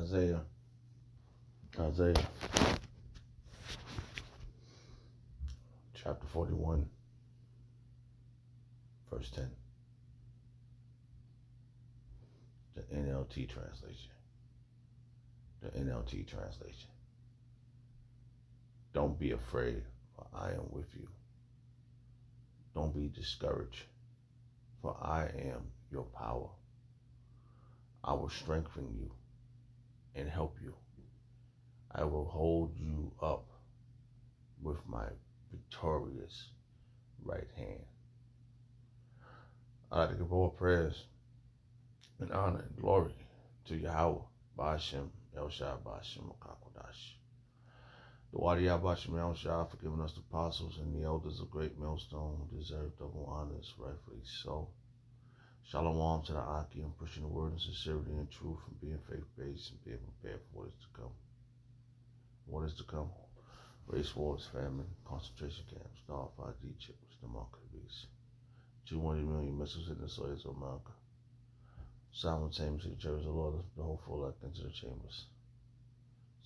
Isaiah chapter 41, verse 10. The NLT translation. The NLT translation. Don't be afraid, for I am with you. Don't be discouraged, for I am your power. I will strengthen you and help you. I will hold you up with my victorious right hand. I'd like to give all prayers and honor and glory to Yahawah, Ba'ashem, El Shai, Ba'ashem, Makakodash. The Wadi Yahawah, El Shai, for giving us the apostles and the elders of great millstone who deserve double honors, rightfully so. Shalom to the Aki and pushing the word in sincerity and truth and being faith-based and being prepared for what is to come. What is to come? Race wars, famine, concentration camps, starfired Egypt, the mark of the beast. 200 million missiles in the soils of America. Simultaneously, the church of the Lord, the hopeful elect into the chambers.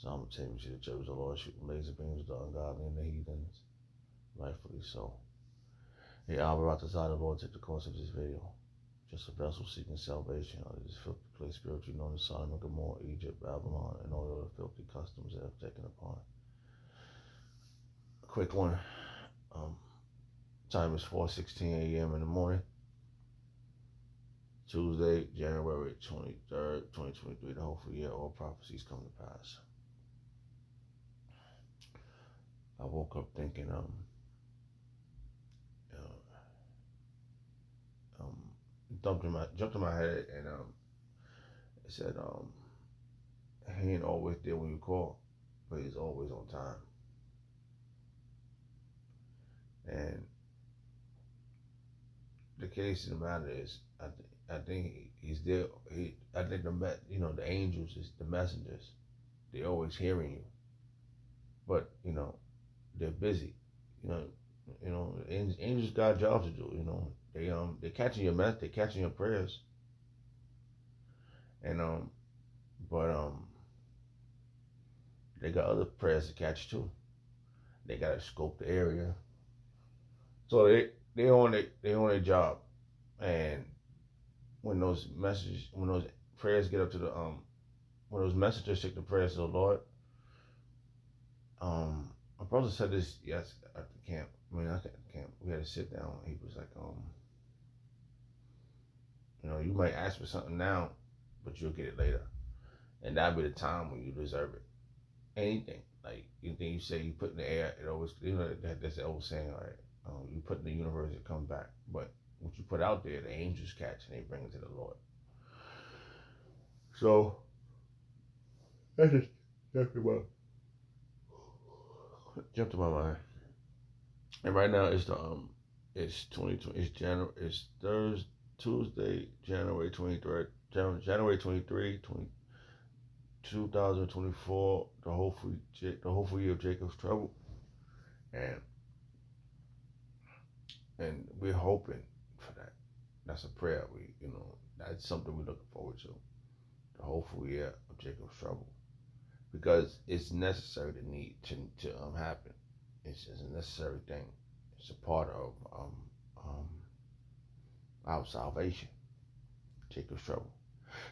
Simultaneously, the church of the Lord shooting laser beams at the ungodly and the heathens. Rightfully so. Hey, Albert, the side of the Lord, take the course of this video. Just a vessel seeking salvation out of this filthy place, spiritually known as Sodom and Gomorrah, Egypt, Babylon, and all the other filthy customs that have taken upon. A quick one. Time is 4:16 a.m. in the morning. Tuesday, January 23rd, 2023. The hopeful year, all prophecies come to pass. I woke up thinking, jumped in my head, and it said, he ain't always there when you call, but he's always on time. And the case of the matter is, I think he's there. I think the angels is the messengers. They're always hearing you, but they're busy. Angels got jobs to do. They're catching your mess. They're catching your prayers. And but they got other prayers to catch too. They gotta scope the area. So they on their job, and when those prayers get up to the when those messengers take the prayers to the Lord, my brother said this at the camp. At the camp, we had to sit down. He was like, you might ask for something now, but you'll get it later, and that'll be the time when you deserve it. Anything, like anything you say, you put in the air, it always, that's the old saying, all right, you put in the universe, it comes back. But what you put out there, the angels catch and they bring it to the Lord. So that's just jumped in my mind. And right now it's it's 2020, it's Tuesday, January 23rd, January 23, 2024, the hopeful year of Jacob's trouble. And we're hoping for that. That's a prayer. That's something we're looking forward to. The hopeful year of Jacob's trouble, because it's necessary to happen. It's a necessary thing. It's a part of our salvation. Jacob's trouble,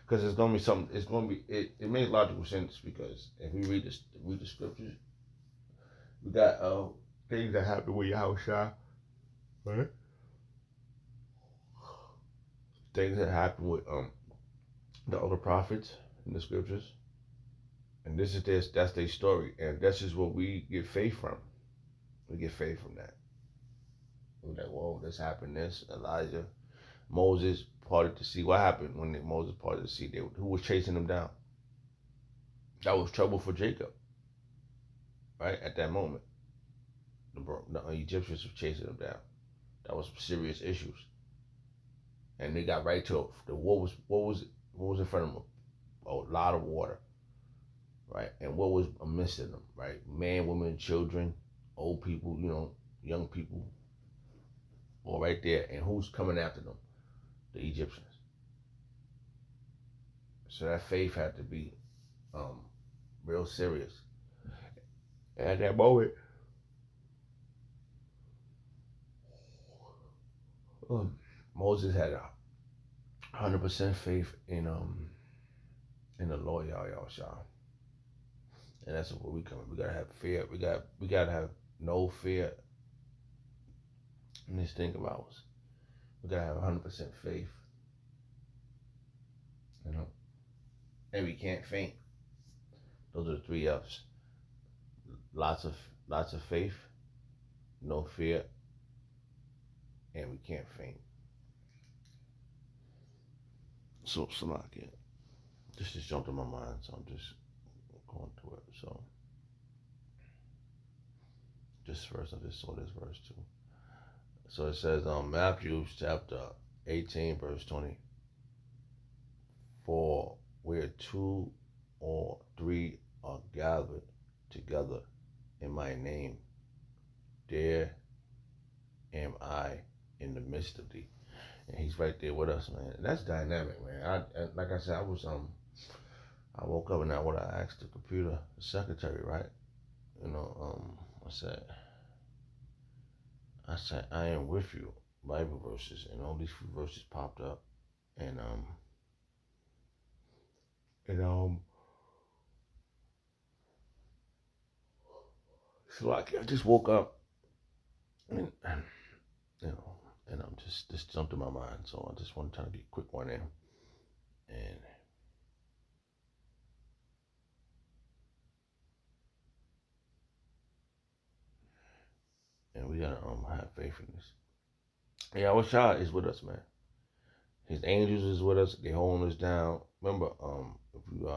because it's gonna be something. It's gonna be. It makes logical sense, because if we read the scriptures, we got things that happen with Yahawashi. Right. Things that happen with the other prophets in the scriptures, and that's their story, and that's just what we get faith from. We get faith from that. We're like, whoa, this happened. This Elijah, Moses parted the sea. What happened when Moses parted the sea? Who was chasing them down? That was trouble for Jacob. Right at that moment, the Egyptians were chasing them down. That was serious issues, and they got right to it. What was in front of them? A lot of water, right? And what was amiss in them, right? Man, women, children, old people, young people, all right there. And who's coming after them? The Egyptians. So that faith had to be real serious. And at that moment, Moses had 100% faith in the Lord Yahawashi. And that's where we come in. We gotta have fear. We gotta have no fear in this thing of ours. We gotta have 100% faith. And we can't faint. Those are the 3 F's. Lots of faith, no fear, and we can't faint. So Salaki, this just jumped in my mind, so I'm just going through it. So this verse, I just saw this verse too. So it says Matthew chapter 18, verse 20. For where 2 or 3 are gathered together in my name, there am I in the midst of thee. And he's right there with us, man. And that's dynamic, man. Like I said, I woke up and I asked the computer secretary, right? I said, I am with you, Bible verses, and all these few verses popped up, and so I just woke up, and and I'm just jumped in my mind, so I just want to try to get a quick one in, and we gotta have faith in this. Yahawashi is with us, man. His angels is with us. They holding us down. Remember, if you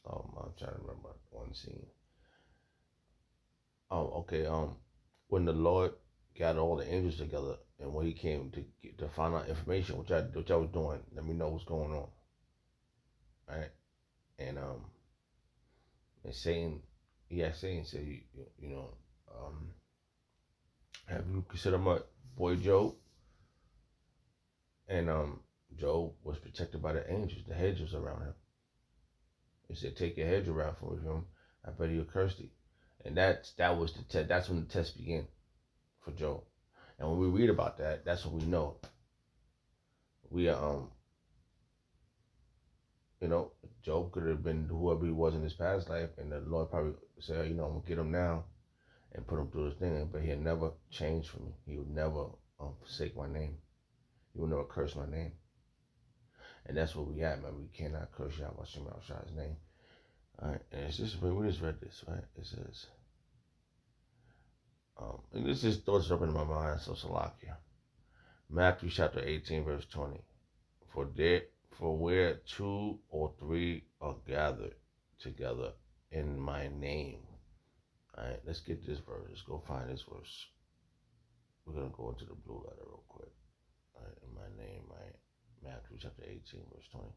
I'm trying to remember one scene. Okay. When the Lord got all the angels together, and when He came to find out information, which I was doing, let me know what's going on, right? And Satan, Satan said, have you considered my boy Job? And Job was protected by the angels, the hedges around him. He said, take your hedge around from him. I bet he'll curse thee. And that was the test. That's when the test began for Job. And when we read about that, that's when we know. We are, Job could have been whoever he was in his past life, and the Lord probably said, I'm gonna get him now and put him through his thing. But he'll never change for me. He would never forsake my name. He would never curse my name. And that's what we at, man. We cannot curse Yahawah's name. All right, and it's just, we just read this, right? It says, and this just throws up in my mind, so Salakia. Matthew chapter 18, verse 20. For where 2 or 3 are gathered together in my name. All right, let's get this verse. Let's go find this verse. We're going to go into the blue letter real quick. All right, in my name, Matthew chapter 18, verse 20.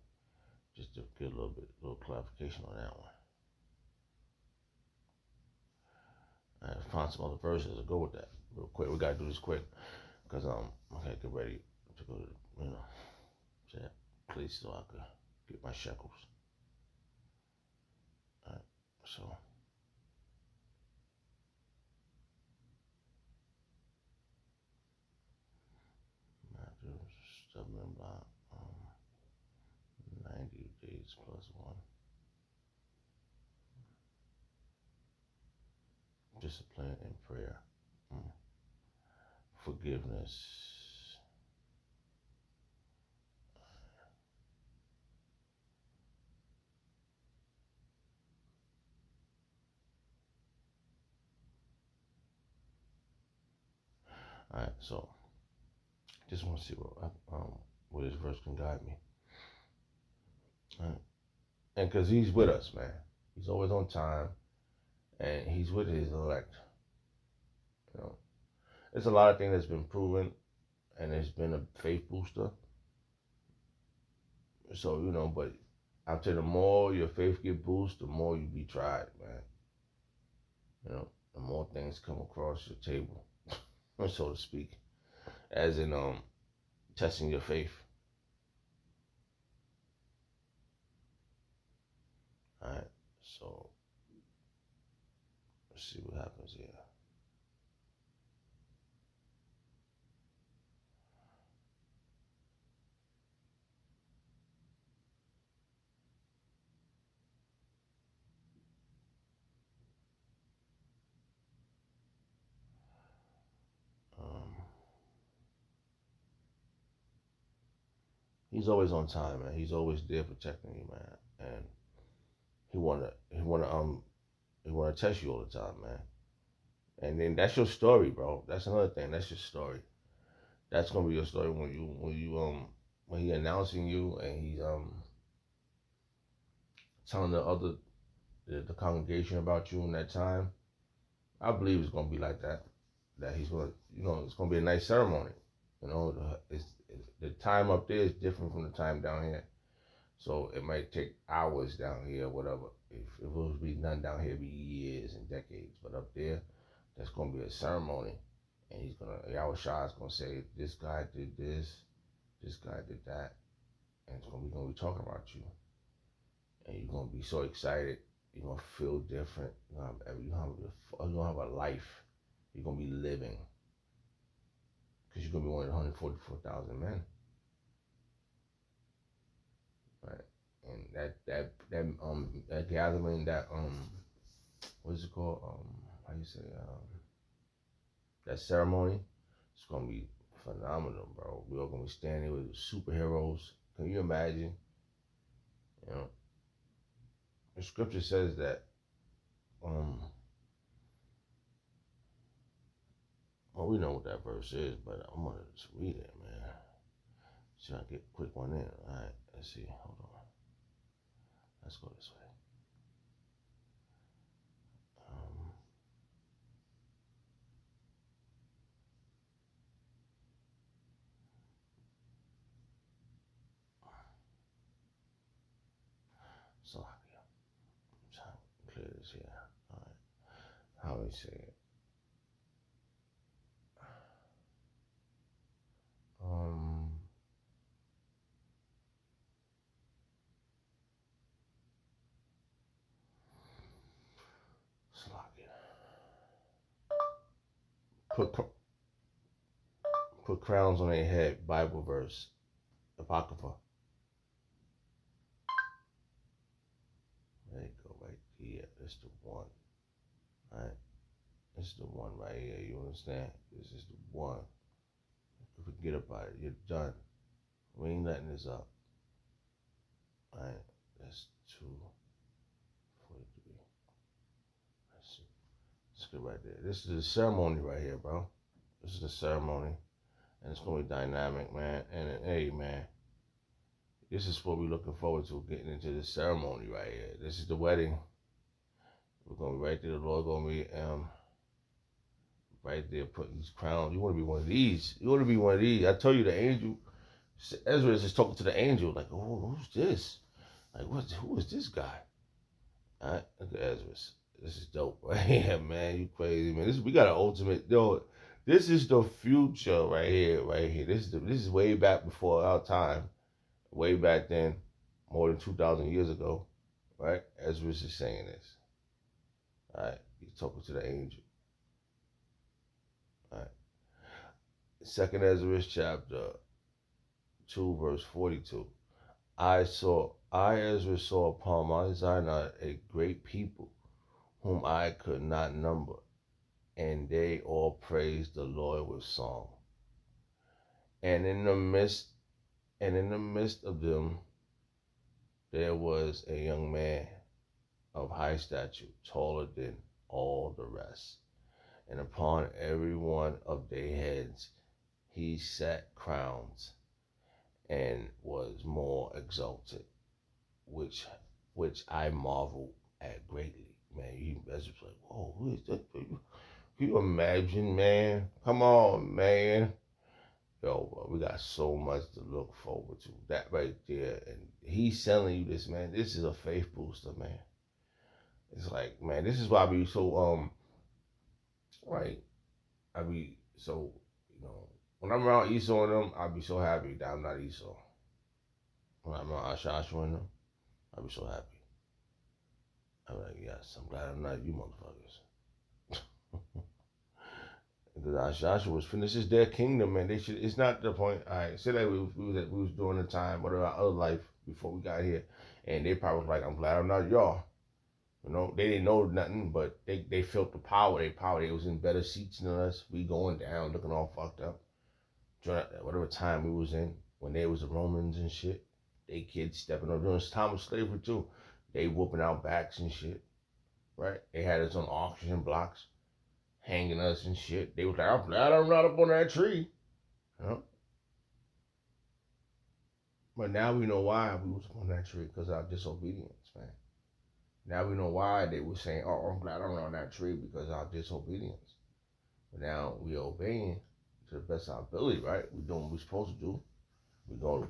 Just to get a little clarification on that one. All right, find some other verses to go with that real quick. We got to do this quick because I get ready to go to, to that place so I could get my shekels. All right, so. Matthew 7 about 90 days plus 1. Discipline and prayer. Forgiveness. All right, so just want to see where this verse can guide me. All right. And because he's with us, man. He's always on time, and he's with his elect. There's a lot of things that's been proven, and it's been a faith booster. So, but after the more your faith get boosted, the more you be tried, man. The more things come across your table, so to speak. As in, testing your faith. All right, so let's see what happens here. He's always on time, man. He's always there protecting you, man. And he wanna test you all the time, man. And then that's your story, bro. That's another thing. That's your story. That's gonna be your story when he announcing you and he's telling the congregation about you in that time. I believe it's gonna be like that. That he's gonna, it's gonna be a nice ceremony. The time up there is different from the time down here. So it might take hours down here, whatever. If it was to be done down here, it'd be years and decades. But up there, that's gonna be a ceremony, and Yahawashi is gonna say, this guy did this guy did that, and we're gonna be talking about you, and you're gonna be so excited. You're gonna feel different. You're gonna have a life. You're gonna be living, because you're gonna be one of the 144,000 men. Right. And that gathering, what is it called? How you say, that ceremony, it's gonna be phenomenal, bro. We're all gonna be standing with superheroes. Can you imagine? The scripture says that, well, we know what that verse is, but I'm gonna just read it, man. See if I get a quick one in. All right, let's see. Hold on. Let's go this way. So I'm trying to clear this here. All right. How we say it? Put crowns on their head. Bible verse, Apocrypha. There you go, right here. That's the one. All right. This is the one right here. You understand? This is the one. Forget about it. You're done. We ain't letting this up. All right. That's 243. Let's see. Let's get right there. This is the ceremony right here, bro. This is the ceremony. And it's going to be dynamic, man. And hey, man. This is what we're looking forward to, getting into this ceremony right here. This is the wedding. We're going to be right there. The Lord going to be right there putting these crowns. You want to be one of these. You want to be one of these. I told you the angel, Ezra is just talking to the angel. Like, oh, who's this? Like, who is this guy? All right, look at Ezra. This is dope right here, man. You crazy, man. We got an ultimate, this is the future right here, right here. This is way back before our time. Way back then, more than 2,000 years ago, right? Ezra is saying this. All right, he's talking to the angel. All right. Second Ezra chapter 2, verse 42. I, Ezra, saw upon Mount Zion a great people, whom I could not number, and they all praised the Lord with song. And in the midst of them, there was a young man of high stature, taller than all the rest. And upon every one of their heads he set crowns, and was more exalted, which I marveled at greatly. Man, that's just like, whoa, who is that? Can you imagine, man? Come on, man. Yo, we got so much to look forward to. That right there. And he's telling you this, man. This is a faith booster, man. It's like, man, this is why I be so, right. I be so, When I'm around Esau and them, I'll be so happy that I'm not Esau. When I'm around Joshua and them, I'll be so happy. I'm like, yes, I'm glad I'm not you motherfuckers. Because Joshua was finished. This is their kingdom, man. They should. It's not the point. All right, say that we was doing the time, whatever our other life before we got here, and they probably was like, I'm glad I'm not y'all. You know, they didn't know nothing, but they felt the power. They was in better seats than us. We going down, looking all fucked up. Whatever time we was in, when they was the Romans and shit, they kids stepping up during this time of slavery too. They whooping out backs and shit, right? They had us on auction blocks, hanging us and shit. They was like, I'm glad I'm not up on that tree. You know? But now we know why we was up on that tree, because of our disobedience, man. Now we know why they were saying, oh, I'm glad I'm not on that tree, because of our disobedience. But now we obeying to the best of our ability, right? We doing what we're supposed to do. We do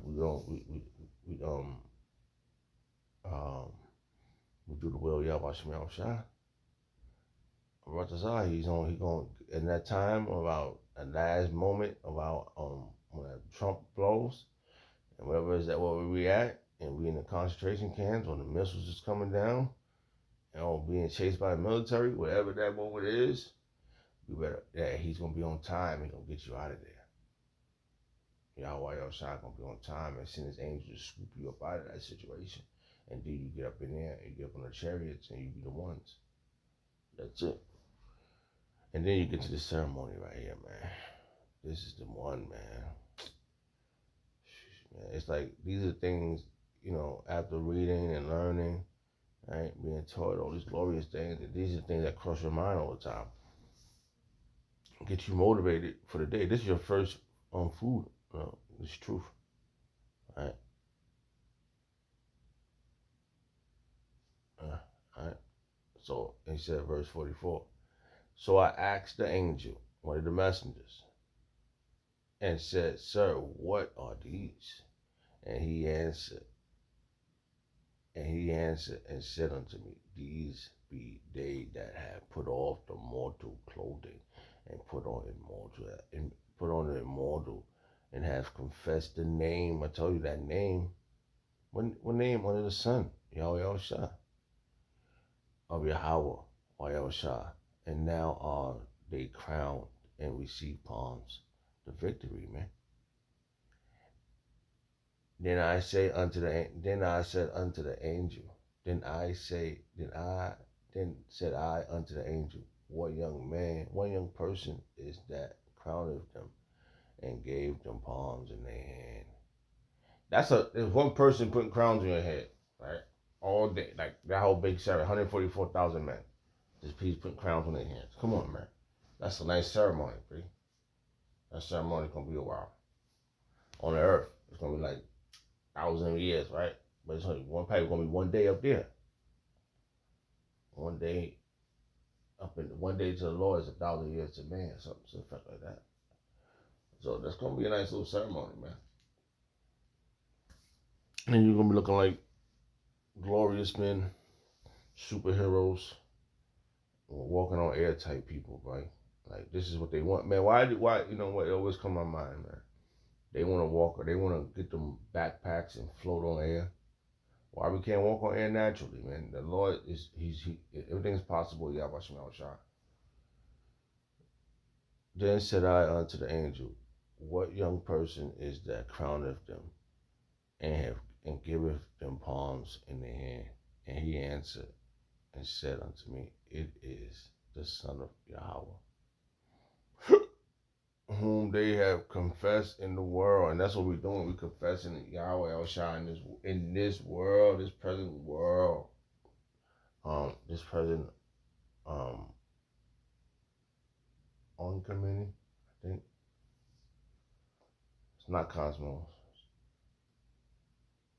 the will of Yahawashi. He's going in that time about a last moment about when Trump blows and whatever is that where we at, and we in the concentration camps when the missiles is coming down, and being chased by the military, whatever that moment is, we better he's gonna be on time. He's gonna get you out of there. Yahawah gonna be on time and send his angels to scoop you up out of that situation. And then you get up in there and you get up on the chariots and you be the ones. That's it. And then you get to the ceremony right here, man. This is the one, man. It's like these are things, after reading and learning, right, being taught all these glorious things, and these are things that cross your mind all the time. Get you motivated for the day. This is your first food. It's truth. All right. So he said, verse 44. So I asked the angel, one of the messengers, and said, Sir, what are these? And he answered and said unto me, These be they that have put off the mortal clothing and put on the immortal, and have confessed the name. I tell you that name. What name under the sun? Yahawashi of Yahawah or Yahawashi. And now are they crowned and receive palms. The victory, man. Then said unto the angel. Then said I unto the angel, what young person is that crowned them and gave them palms in their hand? There's one person putting crowns on your head, right? All day, like that whole big ceremony, 144,000 men. This piece putting crowns on their hands. Come on, man. That's a nice ceremony, B. That ceremony gonna be a while. On the earth, it's gonna be like thousands of years, right? But it's only probably gonna be one day up there. One day to the Lord is 1,000 years to man, something like that. So that's gonna be a nice little ceremony, man. And you're gonna be looking like glorious men, superheroes, walking on air type people, right? Like this is what they want, man. Why? You know what? It always come to my mind, man. They want to walk, or they want to get them backpacks and float on air. Why we can't walk on air naturally, man? The Lord is everything's possible. Yahawashi. Then said I unto the angel, what young person is that crowneth them and giveth them palms in their hand? And he answered and said unto me, it is the Son of Yahawah, whom they have confessed in the world. And that's what we're doing. We're confessing Yahweh El Shai in this world, this present world. This present oncoming, I think. It's not cosmos.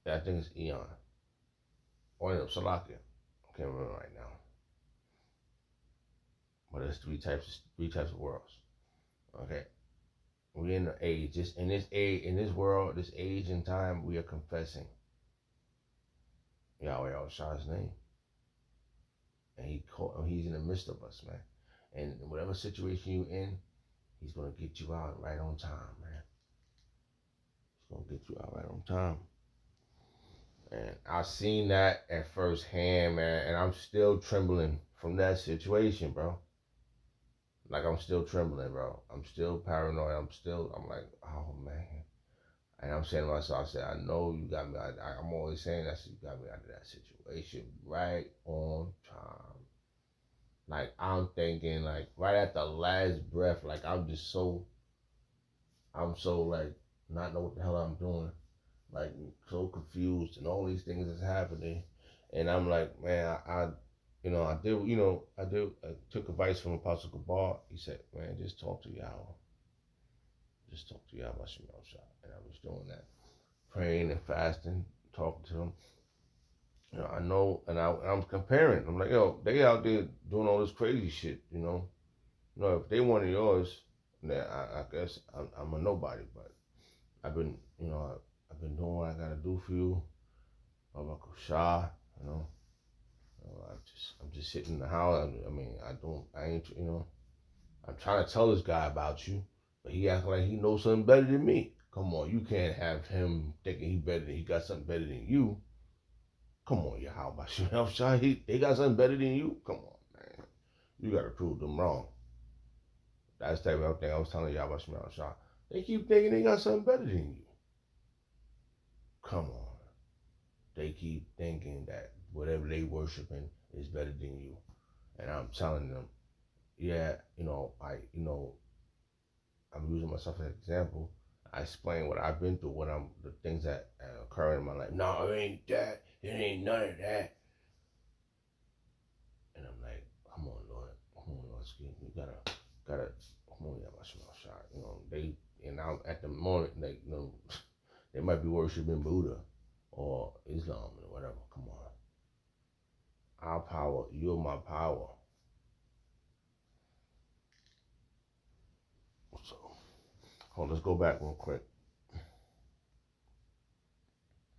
I think it's eon. Or Salakia. I can't remember right now. But there's three types of worlds. Okay. We're in the age. In this world, this age and time, we are confessing Yahweh El Shai's name. And he's in the midst of us, man. And whatever situation you're in, He's gonna get you out right on time, man. He's gonna get you out right on time. And I seen that at first hand, man, and I'm still trembling from that situation, bro. Like I'm still trembling, bro. I'm still paranoid. I'm like, oh man. And I'm saying to myself, I said, I know you got me. I'm always saying that you got me out of that situation right on time. Like I'm thinking, like right at the last breath, like I'm so like not know what the hell I'm doing, like so confused, and all these things is happening, and I'm like, man, I took advice from Apostle Kabar. He said, man, just talk to Yahawah. Just talk to Yahawashi, and I was doing that, praying and fasting, talking to him. I know, and I'm comparing. I'm like, yo, they out there doing all this crazy shit. If they one of yours, then I guess I'm a nobody. But I've been, I've been doing what I gotta do for you. I'm a shy, you know. I'm just sitting in the house. I ain't, I'm trying to tell this guy about you, but he acting like he knows something better than me. Come on, you can't have him thinking he got something better than you. Come on, Yahawah, they got something better than you. Come on, man, you gotta prove them wrong. That's the type of thing I was telling Yahawah. They keep thinking they got something better than you. Come on, they keep thinking that whatever they worshiping is better than you, and I'm telling them, yeah, I'm using myself as an example. I explain what I've been through, the things that occur in my life. No, it ain't that. It ain't none of that. And I'm like, come on, Lord. Come on, Lord. You gotta, come on, shot. And now at the moment, like, they might be worshiping Buddha or Islam or whatever. Come on. Our power, you're my power. So, let's go back real quick.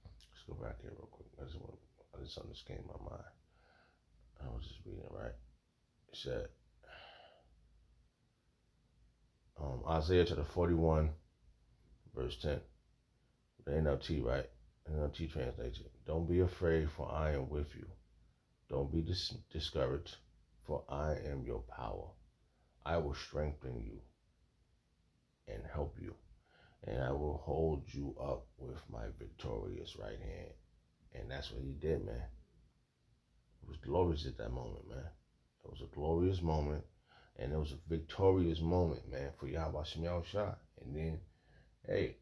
Let's go back here real quick. Something just came in my mind. I was just reading it right. It said, Isaiah chapter 41, verse 10. The NLT, right? NLT translation. Don't be afraid, for I am with you. Don't be discouraged, for I am your power. I will strengthen you and help you, and I will hold you up with my victorious right hand. And that's what he did, man. It was glorious at that moment, man. It was a glorious moment, and it was a victorious moment, man, for Yahawashi Shah. And then, hey,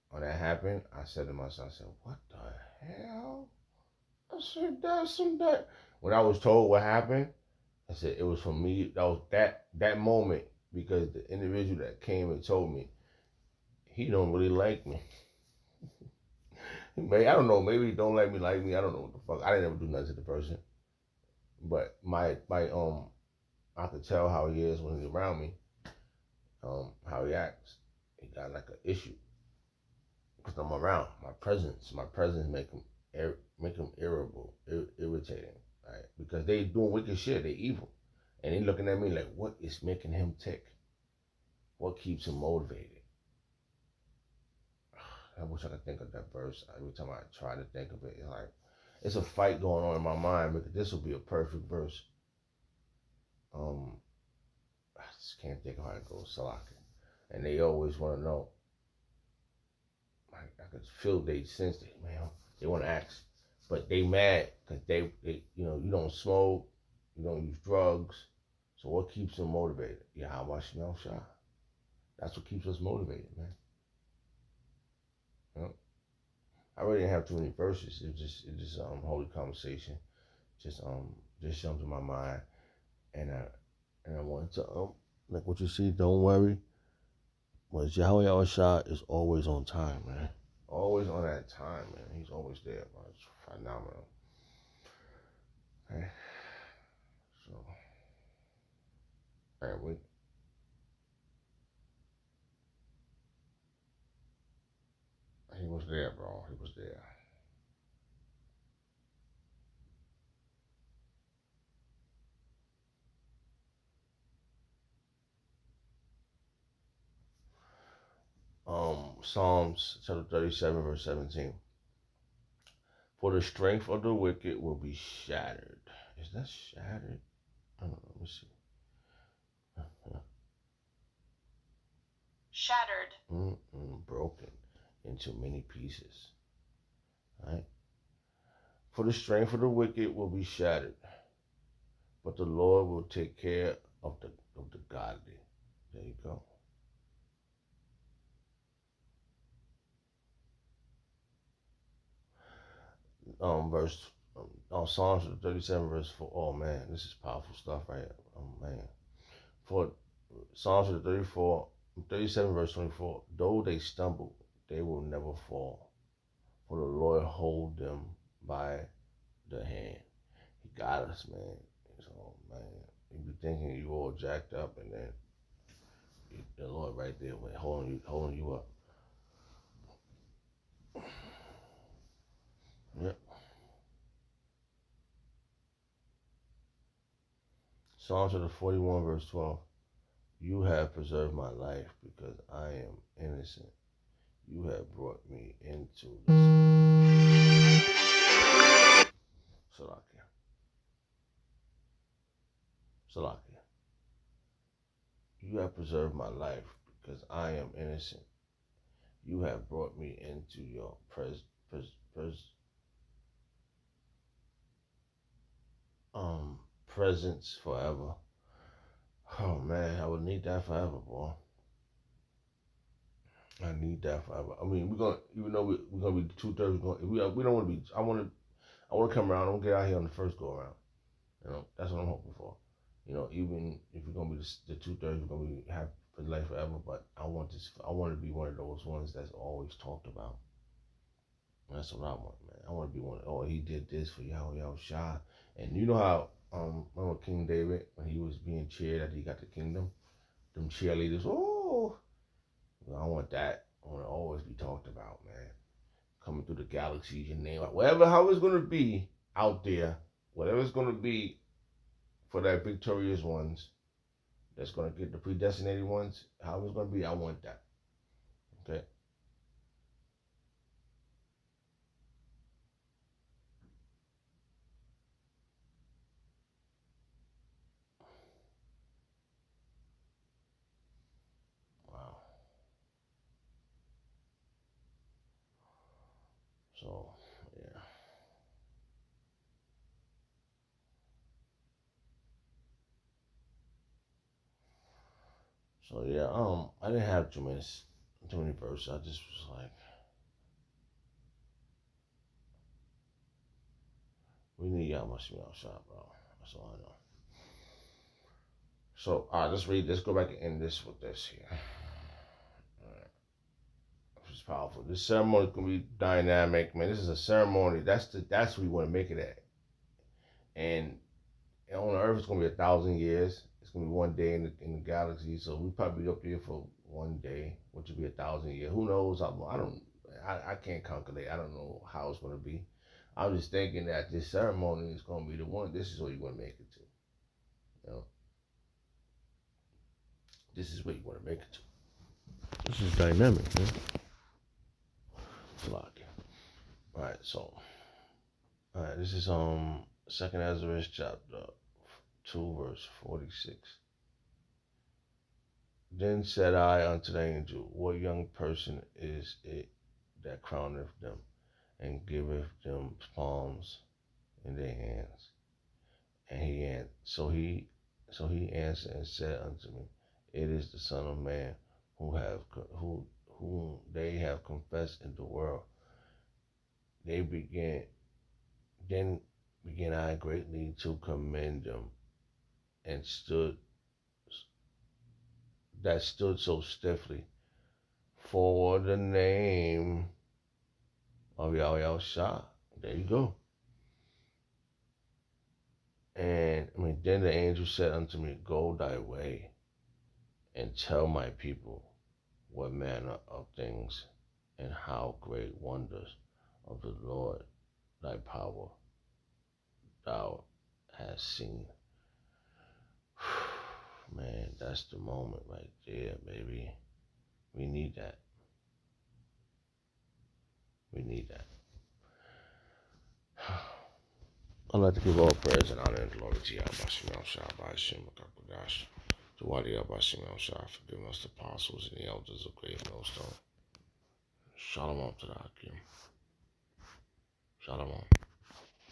when that happened, I said to myself, what the hell? I said, that's some that. When I was told what happened, I said it was for me. That was that moment, because the individual that came and told me, he don't really like me. Maybe, I don't know. Maybe he don't like me. I don't know what the fuck. I didn't ever do nothing to the person, but I could tell how he is when he's around me. How he acts. He got like an issue because I'm around. My presence make him irritating, right? Because they doing wicked shit. They evil, and he looking at me like, what is making him tick? What keeps him motivated? I wish I could think of that verse. Every time I try to think of it, it's a fight going on in my mind, because this will be a perfect verse. I just can't think of how it goes. Salaka. And they always want to know. I could feel they sense it, man. They want to ask, but they mad because they you don't smoke, you don't use drugs. So what keeps them motivated? Yahawashi Shah. That's what keeps us motivated, man. I really didn't have too many verses. It just holy conversation, just jumped in my mind, and I wanted to like what you see. Don't worry, but Yahweh Shah is always on time, man. Always on that time, man. He's always there, bro. It's phenomenal. Okay. So, he was there, bro. He was there. Psalms chapter 37, verse 17. For the strength of the wicked will be shattered. Is that shattered? I don't know. Let me see. Shattered. Broken into many pieces. Right? For the strength of the wicked will be shattered, but the Lord will take care of the godly. There you go. Psalms 37 verse 4. Oh man, this is powerful stuff right here. Oh man. For Psalms 37 verse 24. Though they stumble, they will never fall. For the Lord hold them by the hand. He got us, man. So man, you be thinking you all jacked up, and then the Lord right there, holding you up. Yep. Psalms 41 verse 12. You have preserved my life because I am innocent. You have brought me into the Salakia. Salakia. You have preserved my life because I am innocent. You have brought me into your presence forever. Oh man, I would need that forever, boy. I need that forever. I mean, we're gonna, even though we're gonna be 2/3, we don't want to be. I want to come around. I want to get out here on the first go around. You know, that's what I'm hoping for. You know, even if we're gonna be the 2/3, we're gonna be have for life forever. But I want this. I want to be one of those ones that's always talked about. That's what I want, man. I want to be one. Oh, he did this for Yahawashi. And you know how remember King David when he was being cheered that he got the kingdom. Them cheerleaders. Oh, I want that. I want to always be talked about, man. Coming through the galaxy, your name, how it's gonna be out there, whatever it's gonna be for that victorious ones, that's gonna get the predestinated ones. How it's gonna be, I want that. Okay. Wow. So yeah. So yeah. I didn't have too many verses. I just was like, we need Yahawashi outside, bro. That's all I know. So let's read. Let's go back and end this with this here. All right. It's powerful. This ceremony is gonna be dynamic, man. This is a ceremony. That's where we want to make it at. And on Earth, it's gonna be 1,000 years. It's gonna be one day in the galaxy. So we probably be up here for one day, which will be 1,000 years. Who knows? I can't calculate. I don't know how it's gonna be. I'm just thinking that this ceremony is gonna be the one. This is what you want to make it to. You know, this is what you want to make it to. This is dynamic, man. It's a lot. All right, so this is Second Ezra chapter 2 verse 46. Then said I unto the angel, what young person is it that crowneth them and giveth them palms in their hands? And he answered and said unto me, it is the Son of Man whom they have confessed in the world. Then began I greatly to commend them, and stood so stiffly for the name of Yahawashi. There you go. And then the angel said unto me, go thy way, and tell my people what manner of things and how great wonders of the Lord thy power thou hast seen. Man, that's the moment right there, baby. We need that. We need that. I'd like to give all praise and honor and glory to Yahawashi, to Yahawashi, for giving us the apostles and the elders of Great Millstone. Shalom to the Hakim. Shalom.